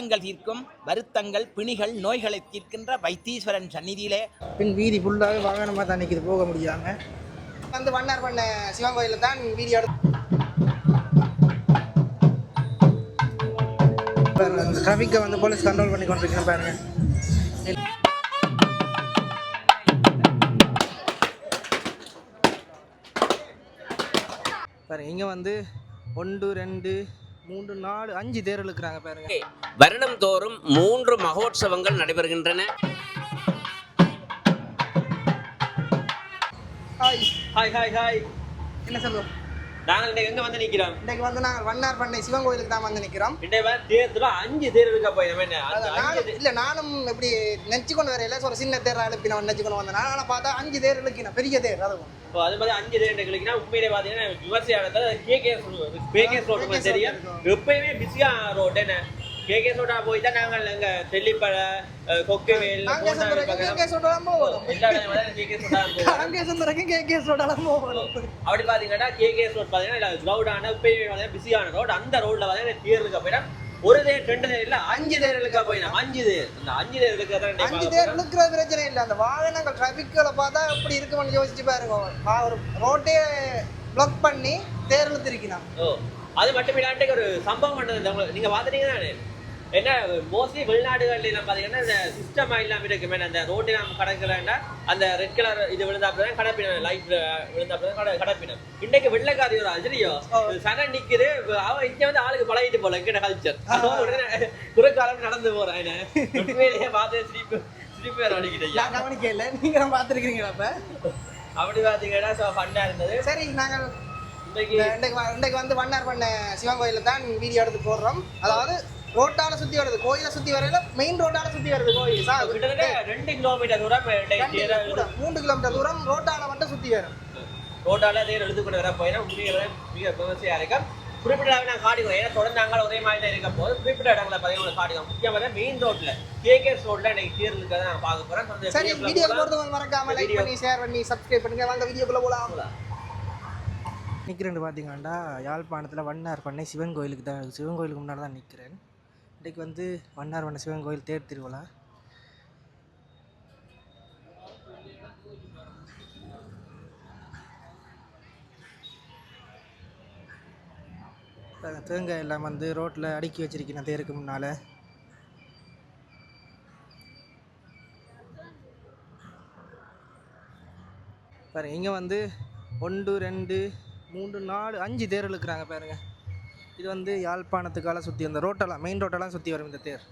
துன்பங்கள் தீர்க்கும் வருத்தங்கள் பிணிகள் நோய்களை தீர்க்கின்ற வைத்தீஸ்வரன் சந்நிதியிலே பின் வீதி ஃபுல்லாகவே வாகனமாக தான் நிற்கிது, போக முடியாமல். வந்து வண்ணார் பண்ண சிவன் கோயிலில் தான் வீடியோ அந்த டிராஃபிக்கை வந்து போலீஸ் கண்ட்ரோல் பண்ணி கொண்டிருக்கணும் பாருங்க. பாருங்க இங்கே வந்து 1 2 3 4 5 தேர் இழுக்கிறாங்க பாருங்க. வருடம் தோறும் 3 மகோற்சவங்கள் நடைபெறுகின்றன. Hi hi hi hi. என்ன சொல்லுவோம்? நாங்கள் இன்னைக்கு எங்கே வந்து நிற்கிறோம்? இன்னைக்கு வந்து நாங்கள் வண்ணார் பண்ணை சிவன் கோயிலுக்கு தான் வந்து நிற்கிறோம். இன்றைய தேர்தல 5 தேர் இருக்க போய் நம்ம இல்லை நானும் எப்படி நெச்சு கொண்டு வரையில ஒரு சின்ன தேர் அனுப்பி நான் நெச்சு கொண்டு வந்தேன். ஆனால் பார்த்தா 5 தேர் இழுக்கினா பெரிய தேர். அதுவும் அது மாதிரி 5 தேர் இழுக்கினா உண்மையிலே பார்த்தீங்கன்னா விவசாயத்தை கேகேஎஸ் ரோடு தெரியும். எப்பயுமே பிஸியாக ரோடு என்ன கேகேஎஸ் ரோடா போய் தான் நாங்கள் அங்கே தெல்லிப்பழை கொக்குவேல் அப்படி பார்த்தீங்கன்னா கேகேஎஸ் ரோட் பார்த்தீங்கன்னா கிரௌடான எப்பயுமே பிஸியான ரோடு. அந்த ரோட்ல பார்த்தீங்கன்னா தேர் இருக்க போயிட்டா ஒரு தேர் 2 தேர் இல்ல 5 தேர் இழுக்க போயிடும். 5 தேர் இந்த 5 தேர் இழுக்கிறதா 5 தேர் இழுக்கிற பிரச்சனை இல்லை. அந்த வாகனங்கள் டிராஃபிக்ல பார்த்தா எப்படி இருக்குன்னு யோசிச்சு பாருங்க. ஒரு ரோட்டே பிளாக் பண்ணி தேர் இழுத்திருக்கிறான். அது மட்டும் இல்லாட்டி ஒரு சம்பவம் பண்ணது நீங்க பாத்துட்டீங்க தானே. என்ன மோஸ்ட்லி வெளிநாடுகள்ல எல்லாம் பாத்தீங்கன்னா இந்த சிஸ்டம் இல்லாம இருக்குமே. அந்த ரோட்டு நம்ம கடக்கிறேன்டா அந்த ரெட் கலர் இது விழுந்தாப்பதான் கடப்பினம், லைட் விழுந்தாப்பதான் கடப்பினம். இன்னைக்கு வெள்ளைக்காரி ஒரு அஜரியோ சன நிக்குது. அவன் இங்க வந்து ஆளுக்கு பழகிட்டு போல எங்கிட்ட கல்ச்சர் குறைக்காலம் நடந்து போறேன். பார்த்து சிரிப்பு வேற அடிக்கிட்டே கவனிக்கல. நீங்க பாத்துருக்கீங்களா? அப்ப அப்படி பாத்தீங்கன்னா ஃபன்னா இருந்தது. சரி, நாங்கள் இன்னைக்கு வந்து வண்ணார் பண்ண சிவன் கோயில தான் வீடியோ எடுத்து போடுறோம். அதாவது ரோட்டால சுத்தி வருது, கோயிலை சுத்தி வரையில மெயின் ரோட்டால சுத்தி வருது கோயில். 2 கிலோமீட்டர் தூரம் 3 கிலோமீட்டர் தூரம் ரோட்டால மட்டும் சுத்தி வரும். ரோட்டால தேர் எடுத்துக்கொண்டு வர போயினா உண்மையிலே மிக விமர்சையா இருக்கும். குறிப்பிட்ட இடங்களை நான் காட்டிக்கிறோம். ஏன்னா தொடர்ந்து நாங்கள் ஒரே மாதிரி தான் இருக்க போது குறிப்பிட்ட இடங்களை பார்த்தீங்கன்னா காட்டிக்கிறோம். முக்கியமாக மெயின் ரோட்ல கேகேஎஸ் ரோட்ல இன்னைக்கு தேர் இருக்கிறத நான் பார்க்க போறேன். சரி, வீடியோ போடுறவங்க மறக்காம லைக் பண்ணி ஷேர் பண்ணி சப்ஸ்கிரைப் பண்ணுங்க. வாங்க வீடியோக்குள்ள போலாம். நிற்கிறேன் பார்த்தீங்கன்னா யாழ்ப்பாணத்தில் வண்ணார் பண்ணை சிவன் கோயிலுக்கு தான், சிவன் கோயிலுக்கு முன்னாடி தான் நிற்கிறேன். இன்றைக்கு வந்து வண்ணார் பண்ணை சிவன் கோயில் தேர் திருவிழா. தேங்காய் எல்லாம் வந்து ரோட்டில் அடுக்கி வச்சிருக்கேன் தேருக்கு முன்னால். பாருங்க இங்கே வந்து 1 2 3 4 5 தேர் இழுக்கிறாங்க பாருங்க. இது வந்து யாழ்ப்பாணத்துக்கால சுற்றி அந்த ரோட்டெல்லாம் மெயின் ரோட்டெல்லாம் சுற்றி வரும் இந்த தேர்.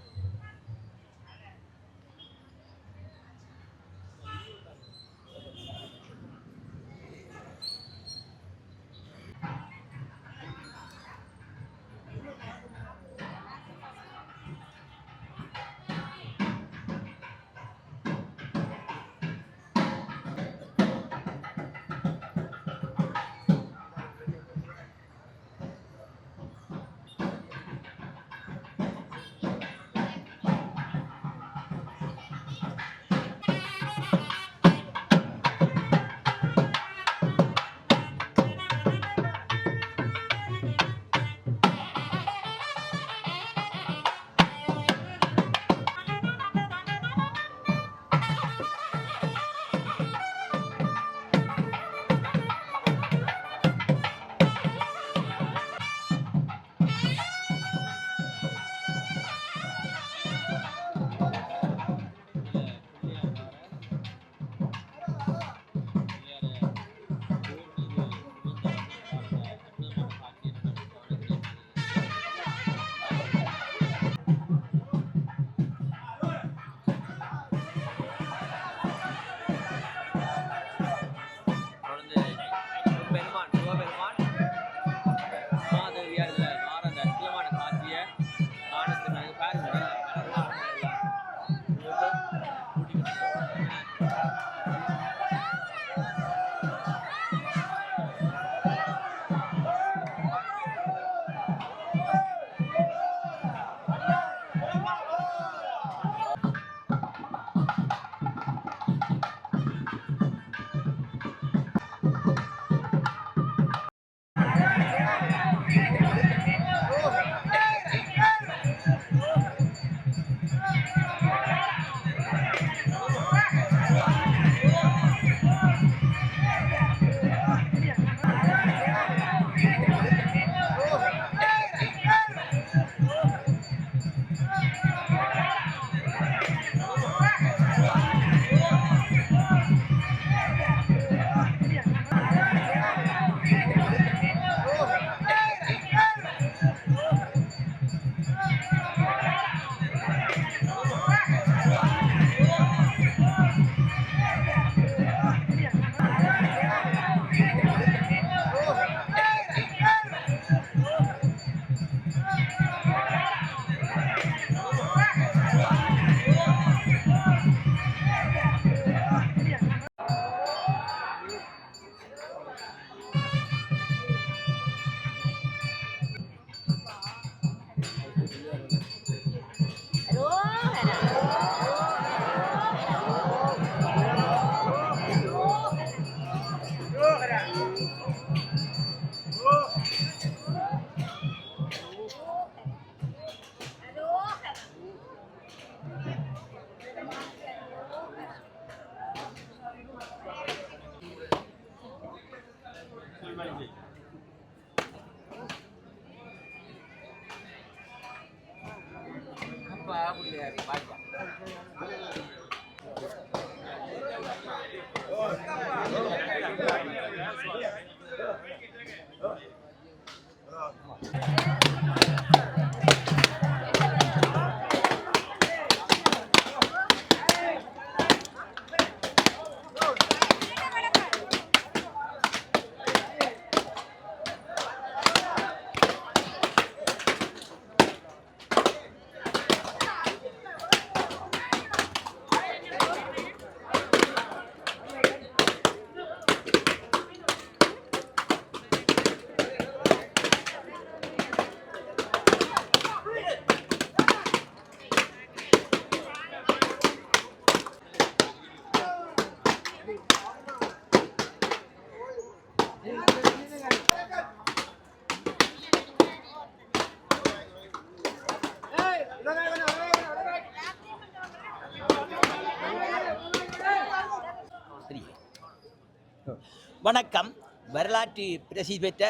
வணக்கம். வரலாற்று பிரசித்தி பெற்ற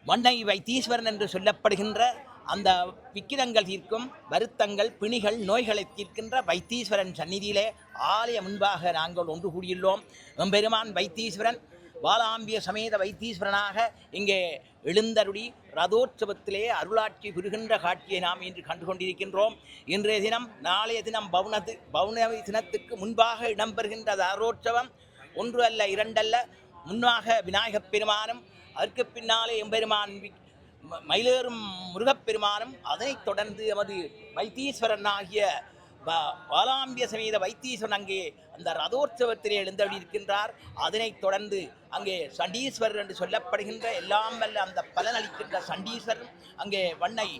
வண்ணை வைத்தீஸ்வரன் என்று சொல்லப்படுகின்ற அந்த விக்கிரங்கள் தீர்க்கும் வருத்தங்கள் பிணிகள் நோய்களை தீர்க்கின்ற வைத்தீஸ்வரன் சந்நிதியிலே ஆலய முன்பாக நாங்கள் ஒன்று கூடியுள்ளோம். எம்பெருமான் வைத்தீஸ்வரன் வாலாம்பிய சமேத வைத்தீஸ்வரனாக இங்கே எழுந்தருளி ரதோற்சவத்திலே அருளாட்சி புரிகின்ற காட்சியை நாம் இன்று கண்டு கொண்டிருக்கின்றோம். இன்றைய தினம் நாளைய தினம் பௌர்ணமி தினத்துக்கு முன்பாக இடம்பெறுகின்ற ரதோற்சவம் ஒன்று அல்ல இரண்டல்ல. முன்னாக விநாயகப் பெருமானும் அதற்கு பின்னாலே எம்பெருமான் மயிலேறும் முருகப்பெருமானும் அதனைத் தொடர்ந்து எமது வைத்தீஸ்வரன் ஆகிய வாலாம்பிய சமேத வைத்தீஸ்வரன் அங்கே அந்த ரதோற்சவத்திலே எழுந்தருளியிருக்கின்றார். அதனைத் தொடர்ந்து அங்கே சண்டீஸ்வரர் என்று சொல்லப்படுகின்ற எல்லாம் வல்ல அந்த பலனளிக்கின்ற சண்டீஸ்வரன் அங்கே வண்ணை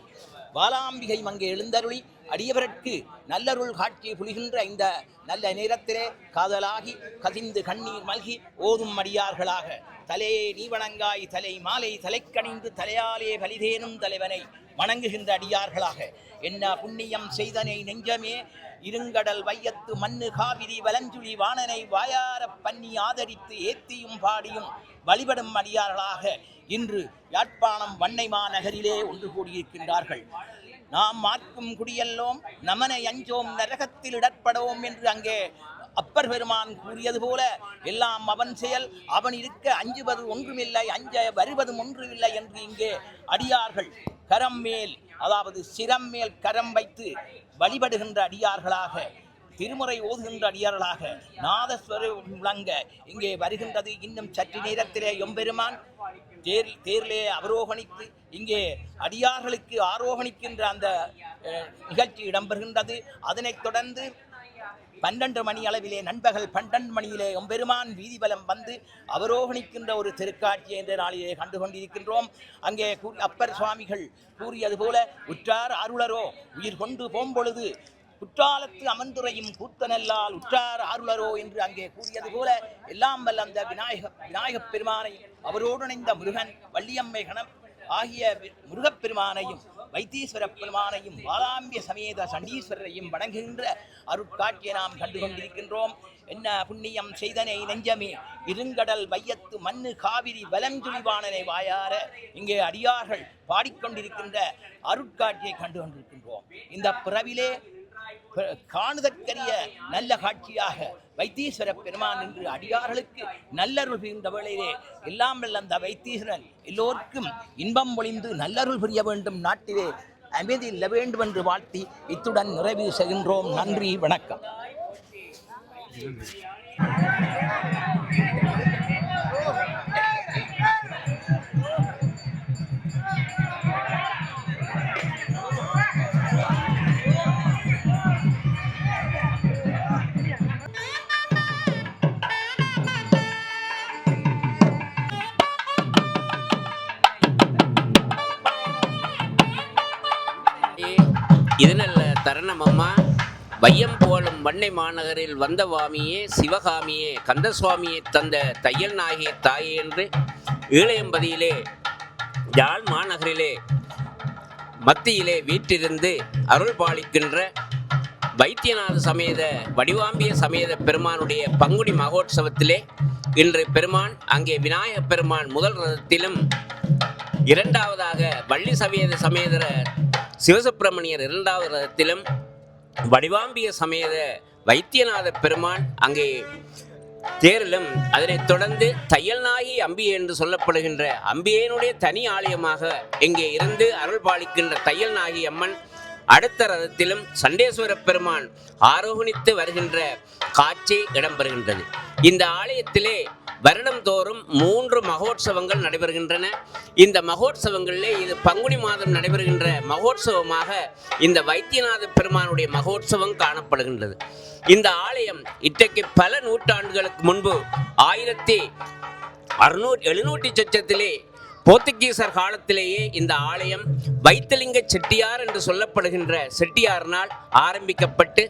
வாலாம்பிகை அங்கே எழுந்தருளி அடியவருக்கு நல்லருள் காட்சி புரிகின்ற இந்த நல்ல நேரத்திலே காதலாகி கசிந்து கண்ணீர் மல்கி ஓதும் அடியார்களாக தலையே நீ வணங்காய் தலை மாலை தலைக்கணிந்து தலையாலே பலிதேனும் தலைவனை வணங்குகின்ற அடியார்களாக என்ன புண்ணியம் செய்தனை நெஞ்சமே இருங்கடல் வையத்து மண்ணு காவிரி வலஞ்சுழி வாணனை வாயார பண்ணி ஆதரித்து ஏத்தியும் பாடியும் வழிபடும் அடியார்களாக இன்று யாழ்ப்பாணம் வண்ணை மாநகரிலே ஒன்று கூடியிருக்கின்றார்கள். நாம் மார்க்கும் குடியல்லோம் நமனை அஞ்சோம் நரகத்தில் இடர்படோம் என்று அங்கே அப்பர் பெருமான் கூறியது போல எல்லாம் அவன் செயல், அவன் இருக்க அஞ்சுவது ஒன்றுமில்லை, அஞ்ச வருவதும் ஒன்றுமில்லை என்று இங்கே அடியார்கள் கரம் மேல், அதாவது சிரம் மேல் கரம் வைத்து வழிபடுகின்ற அடியார்களாக, திருமுறை ஓதுகின்ற அடியார்களாக நாதஸ்வர முழங்க இங்கே வருகின்றது. இன்னும் சற்று நேரத்திலே எம்பெருமான் தேரிலே அவரோகணித்து இங்கே அடியார்களுக்கு ஆரோகணிக்கின்ற அந்த நிகழ்ச்சி இடம்பெறுகின்றது. அதனைத் தொடர்ந்து 12 மணி அளவிலே நண்பகல் 12 மணியிலே எம்பெருமான் வீதிபலம் வந்து அவரோகணிக்கின்ற ஒரு திருக்காட்சி என்ற நாளிலே கண்டு கொண்டிருக்கின்றோம். அங்கே அப்பர் சுவாமிகள் கூறியது போல உற்றார் அருளரோ உயிர் கொண்டு போம்பொழுது குற்றாலத்து அமர்ந்துரையும் கூத்தனல்லால் உற்றார் ஆருளரோ என்று அங்கே கூறியது போல எல்லாம் வல்ல அந்த விநாயகப் பெருமானையும் அவரோடு இணைந்த முருகன் வள்ளியம்மை கணம் ஆகிய முருகப்பெருமானையும் வைத்தீஸ்வர பெருமானையும் வாலாம்பிய சமேத சண்டீஸ்வரரையும் வணங்குகின்ற அருட்காட்சியை நாம் கண்டு கொண்டிருக்கின்றோம். என்ன புண்ணியம் செய்தனை நெஞ்சமே இருங்கடல் வையத்து மண்ணு காவிரி வலஞ்சுழிவானனை வாயார இங்கே அடியார்கள் பாடிக்கொண்டிருக்கின்ற அருட்காட்சியை கண்டு கொண்டிருக்கின்றோம். இந்த பிறவிலே காணுதற்கரிய நல்ல காட்சியாக வைத்தீஸ்வர பெருமான் என்று அடியார்களுக்கு நல்லருள் புரிந்த வேளையிலே எல்லாம் வல்ல அந்த வைத்தீஸ்வரன் எல்லோருக்கும் இன்பம் பொழிந்து நல்லருள் புரிய வேண்டும், நாட்டிலே அமைதி இல்ல வேண்டும் என்று வாழ்த்தி இத்துடன் நிறைவு செய்கின்றோம். நன்றி, வணக்கம். இதனல்ல தரணமம்மா வையம் போலும் வண்ணை மாநகரில் வந்த வாமியே சிவகாமியே கந்தசுவாமியை தந்த தையல் நாயகி தாயே என்று ஈழையம்பதியிலே யாழ் மாநகரிலே மத்தியிலே வீற்றிருந்து அருள் பாலிக்கின்ற வைத்தியநாத சமேத வடிவாம்பிய சமேத பெருமானுடைய பங்குனி மகோற்சவத்திலே இன்று பெருமான் அங்கே விநாயகப் பெருமான் முதல் ரதத்திலும், இரண்டாவதாக வள்ளி சமேத சமேதர சிவசுப்பிரமணியர் இரண்டாவது ரதத்திலும், வடிவாம்பிய சமேத வைத்தியநாத பெருமான் அங்கே தேரிலும் அதனைத் தொடர்ந்து தையல்நாயகி அம்பிகை என்று சொல்லப்படுகின்ற அம்பிகையினுடைய தனி ஆலயமாக இங்கே இருந்து அருள் பாலிக்கின்ற தையல்நாயகி அம்மன் அடுத்த ரதத்திலும் சண்டேஸ்வர பெருமான் ஆரோகணித்து வருகின்ற காட்சி இடம்பெறுகின்றது. இந்த ஆலயத்திலே வருடந்தோறும் 3 மகோற்சவங்கள் நடைபெறுகின்றன. இந்த மகோற்சவங்களிலே இது பங்குனி மாதம் நடைபெறுகின்ற மகோற்சவமாக இந்த வைத்தியநாத பெருமானுடைய மகோற்சவம் காணப்படுகின்றது. இந்த ஆலயம் இன்றைக்கு பல நூற்றாண்டுகளுக்கு முன்பு 1700 சொச்சத்திலே போர்த்துகீசர் காலத்திலேயே இந்த ஆலயம் வைத்திலிங்க செட்டியார் என்று சொல்லப்படுகின்ற செட்டியாரினால் ஆரம்பிக்கப்பட்டு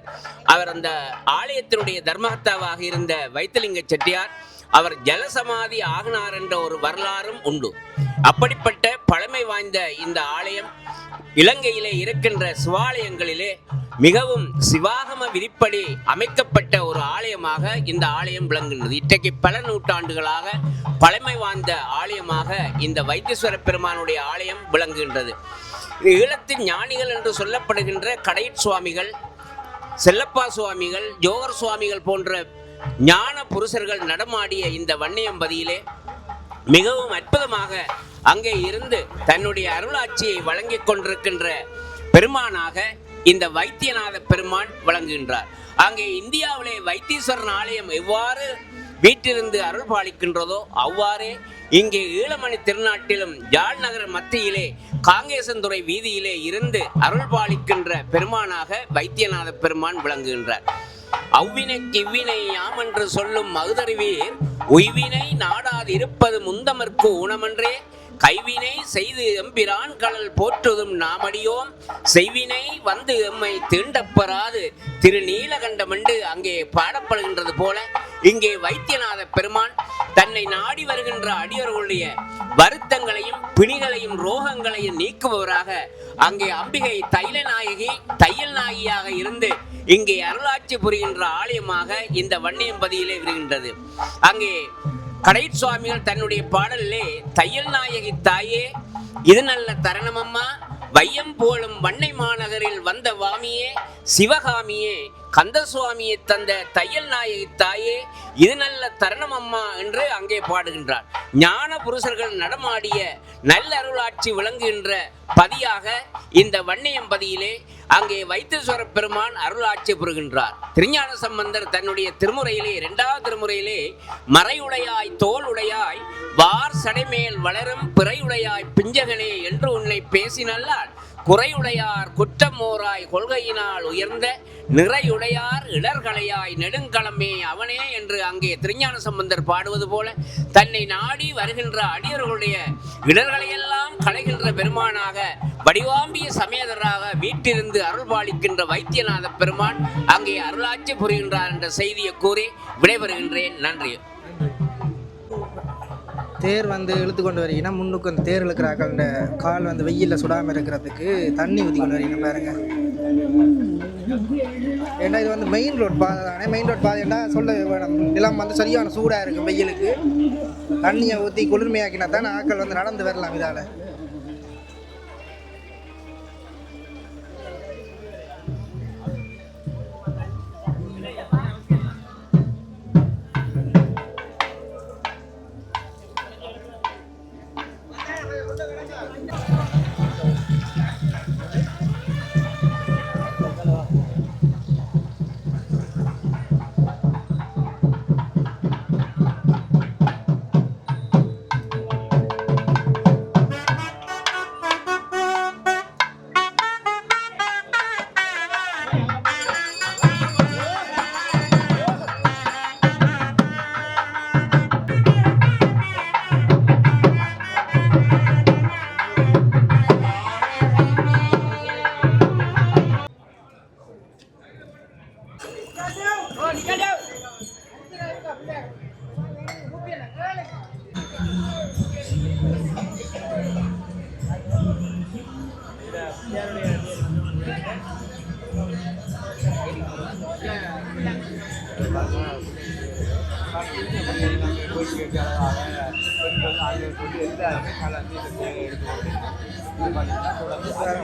அவர் அந்த ஆலயத்தினுடைய தர்மகர்த்தாவாக இருந்த வைத்திலிங்க செட்டியார் அவர் ஜலசமாதி ஆகினார் என்ற ஒரு வரலாறும் உண்டு. அப்படிப்பட்ட பழமை வாய்ந்த இந்த ஆலயம் இலங்கையிலே இருக்கின்ற சிவாலயங்களிலே மிகவும் சிவாகம விதிப்படி அமைக்கப்பட்ட ஒரு ஆலயமாக இந்த ஆலயம் விளங்குகின்றது. இன்றைக்கு பல நூற்றாண்டுகளாக பழமை வாய்ந்த ஆலயமாக இந்த வைத்தீஸ்வர பெருமானுடைய ஆலயம் விளங்குகின்றது. ஈழத்தின் ஞானிகள் என்று சொல்லப்படுகின்ற கடையற் சுவாமிகள், செல்லப்பா சுவாமிகள், ஜோகர் சுவாமிகள் போன்ற ஞான புருஷர்கள் நடமாடிய இந்த வன்னியம்பதியிலே மிகவும் அற்புதமாக அங்கே இருந்து தன்னுடைய அருளாட்சியை வழங்கிக் கொண்டிருக்கின்ற பெருமானாக இந்த வைத்தியநாத பெருமான் வழங்குகின்றார். அங்கே இந்தியாவிலே வைத்தீஸ்வரன் ஆலயம் எவ்வாறு வீட்டிலிருந்து அருள் பாலிக்கின்றதோ அவ்வாறே இங்கே ஈழமணி திருநாட்டிலும் யாழ் நகர மத்தியிலே காங்கேசந்துறை வீதியிலே இருந்து அருள் பாலிக்கின்ற பெருமானாக வைத்தியநாத பெருமான் விளங்குகின்றார். அவ்வினைக்கு இவ்வினை யாம் என்று சொல்லும் மகுதறிவீர் உய்வினை நாடாது இருப்பது முந்தமர்க்கு ஊனமன்றே கைவினை செய்து எம்பிரான் கடல் போற்றுதும் நாமடியோம் செய்வினை வந்து எம்மை தீண்டப்பெறாது திருநீலகண்டம் என்று அங்கே பாடப்படுகின்றது போல இங்கே வைத்தியநாத பெருமான் தன்னை நாடி வருகின்ற அடியவர்களுடைய வருத்தங்களையும் பிணிகளையும் ரோகங்களையும் நீக்குபவராக அங்கே அம்பிகை தையல் நாயகியாக இருந்து இங்கே அருளாட்சி புரிகின்ற ஆலயமாக இந்த வன்னியம்பதியிலே வருகின்றது. அங்கே கடையற் சுவாமிகள் தன்னுடைய பாடலிலே தையல் நாயகி தாயே இது நல்ல தருணமம்மா வையம் போலும் வன்னை மாநகரில் வந்த வாமியே சிவகாமியே கந்தசுவாமியை தந்த தையல் நாயகி தாயே இது நல்ல தருணம் அம்மா என்று அங்கே பாடுகின்றார். ஞான புருஷர்கள் நடமாடிய நல்ல அருளாட்சி விளங்குகின்ற பதியாக இந்த வன்னியம்பதியிலே அங்கே வைத்தீஸ்வர பெருமான் அருளாட்சி புரிகின்றார். திருஞான சம்பந்தர் தன்னுடைய திருமுறையிலே 2வது திருமுறையிலே மறையுடையாய் தோல் உடையாய் வார் சடைமேல் வளரும் பிறையுடையாய் பிஞ்சகனே என்று உன்னை பேசினல்லால் குறையுடையார் குற்றமோராய் கொள்கையினால் உயர்ந்த நிறையுடையார் இடர்களையாய் நெடுங்களமே அவனே என்று அங்கே திருஞான சம்பந்தர் பாடுவது போல தன்னை நாடி வருகின்ற அடியர்களுடைய இடர்களையெல்லாம் களைகின்ற பெருமானாக வடிவாம்பிய சமேதராக வீட்டிலிருந்து அருள் பாலிக்கின்ற வைத்தியநாத பெருமான் அங்கே அருளாட்சி புரிகின்றார் என்ற செய்தியை கூறி விடைபெறுகின்றேன். நன்றி. தேர் இழுத்து கொண்டு வரீங்கன்னா முன்னுக்கு அந்த தேர் இழுக்கிறாங்க அந்த கால் வெயிலில் சுடாமல் இருக்கிறதுக்கு தண்ணி ஊற்றி கொண்டு வரீங்க பாருங்க. ஏன்னா இது மெயின் ரோட் பாதை தானே. மெயின் ரோட் பாதைன்னா சொல்ல வேணும், நிலம் சரியான சூடாக இருக்குது. வெயிலுக்கு தண்ணியை ஊற்றி குளிர்மையாக்கினா தான் ஆட்கள் நடந்து வரலாம் இதால்.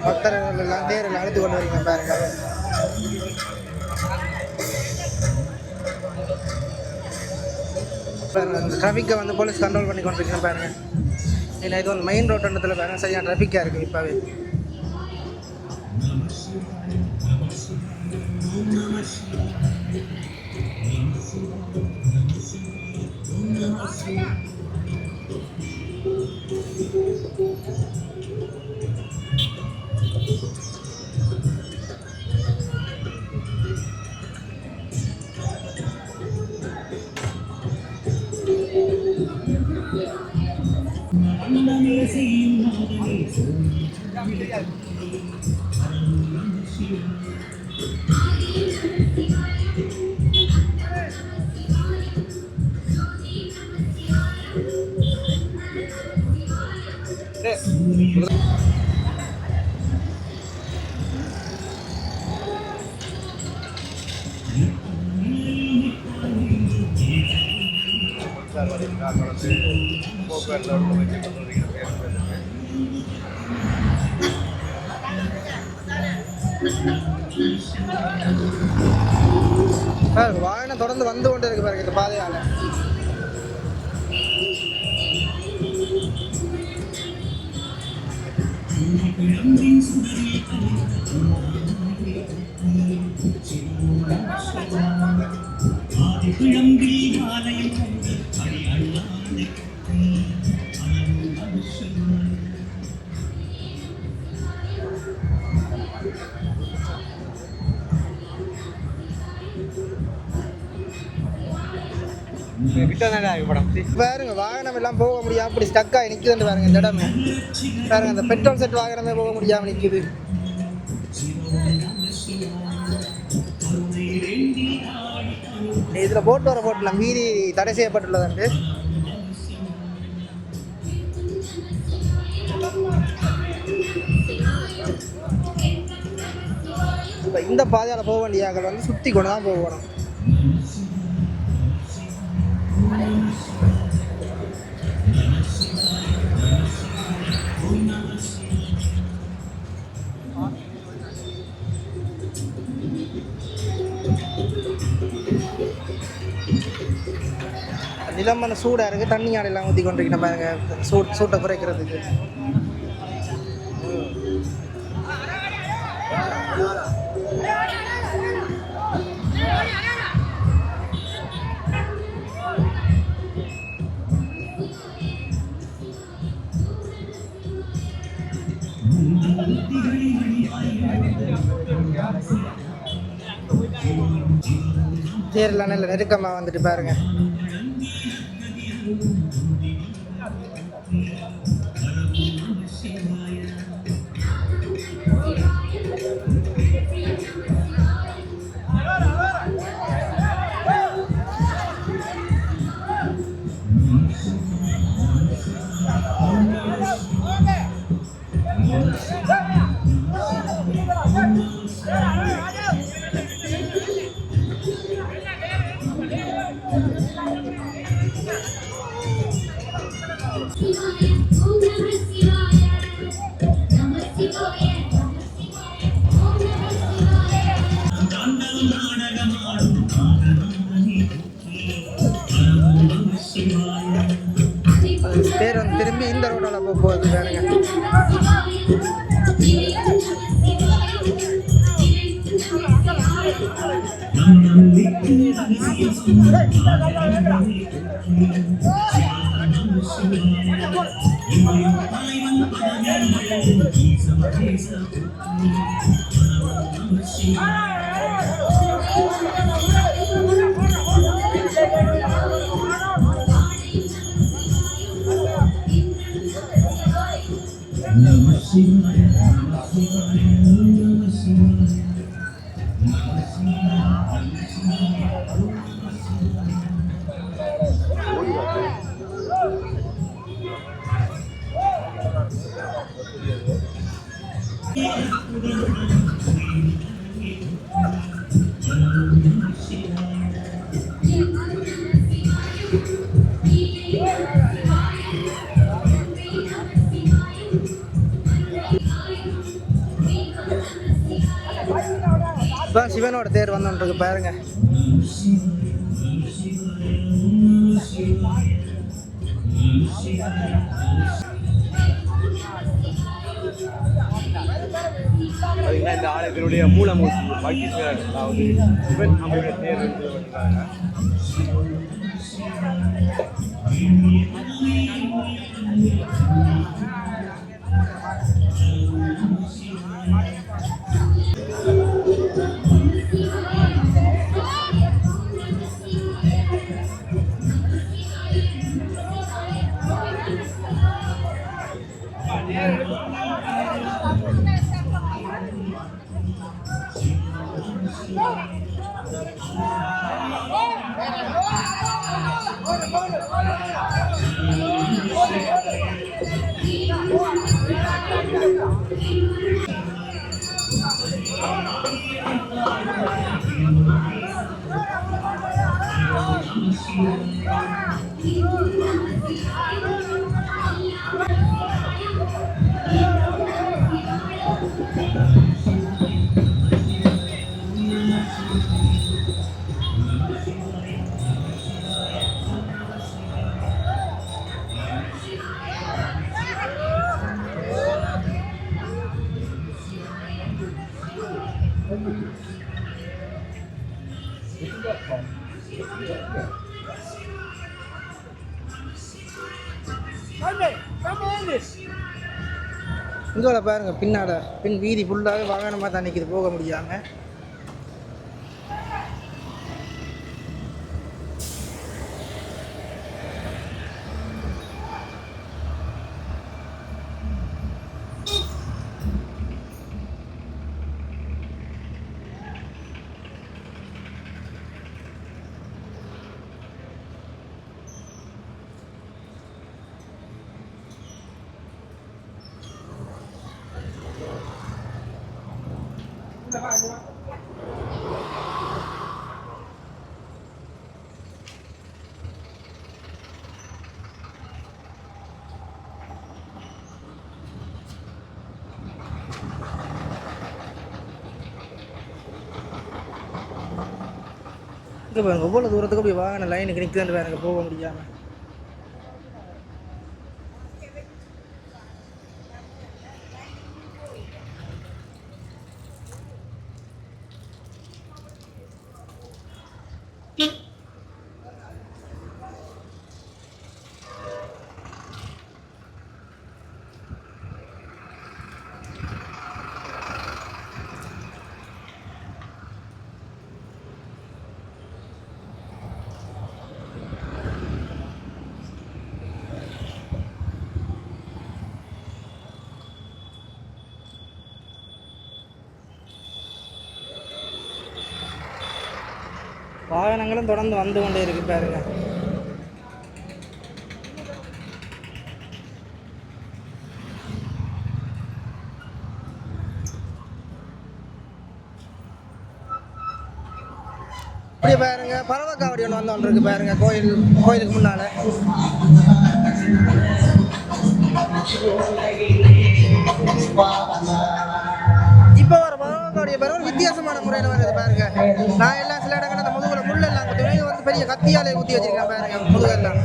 பக்தர்கள் எல்லாம் தேரில் அழைத்து கொண்டு வரீங்க பாருங்க. பாருங்க இந்த டிராஃபிக்கை வந்து போலீஸ் கண்ட்ரோல் பண்ணி கொண்டிருக்கேன் பாருங்க. இல்லை இது வந்து மெயின் ரோட்டுன்றதுல பாருங்க சரியான டிராஃபிக்காக இருக்குது இப்போவே. வாகனம் தொடர்ந்து வந்து கொண்டே இருக்கு பாருங்க இந்த பாதையால. பாருங்க வாகனம் எல்லாம் போக முடியாம அப்படி ஸ்டக்காகி நிக்குதுன்னு பாருங்க. இந்த இடமே பாருங்க அந்த பெட்ரோல் செட் வாகனமே போக முடியாம நிக்குது. இதுல போட்டு வர போட்டுலாம் மீறி தடை செய்யப்பட்டுள்ளது. இந்த பாதையால போக வேண்டிய வந்து சுத்தி கொண்டு தான் போகணும். நிலம் வந்து சூடாக இருக்குது. தண்ணி ஆடையெல்லாம் ஊற்றி கொண்டிருக்கணும் பாருங்க சூட்டை குறைக்கிறதுக்கு. தேர்லாம் நல்ல நெருக்கமாக வந்துட்டு பாருங்க. பேர் வந்து திரும்பி இந்த ரோட்டால போகுது பாருங்க. இப்போ சிவனோட தேர் வந்துருக்கு பாருங்க. பார்த்தீங்கன்னா இந்த ஆலயத்தினுடைய மூலமூர்த்தி வைத்தீஸ்வரர், அதாவது சிவன் அவருடைய தேர் என்று வருகிறாங்க. இங்கே பாருங்க, பின்னால பின் வீதி ஃபுல்லாகவே வாகனமாக தான் நிற்கிது, போக முடியாமல். இங்கே பாருங்க, எவ்வளோ தூரத்துக்கு போய் வாகன லைனுக்கு நிற்குதுன்னு பாருங்க, போக முடியாமல். வாகனங்களும் தொடர்ந்து வந்து கொண்டே இருக்கு பாருங்க. இப்படி பாருங்க, பறவைக்காவடி ஒன்று வந்து இருக்கு பாருங்க, கோயிலுக்கு முன்னால. இப்போ வர பறவைக்காவடியை பாருங்க, வித்தியாசமான முறையில் வருது பாருங்க. நான் எல்லாம் சில இடங்கள் அந்த முதுகுல முள்ளெல்லாம் குத்தி வந்து பெரிய கத்தியாலே குத்தி வச்சிருக்கேன் பாருங்க, முதுகெல்லாம்.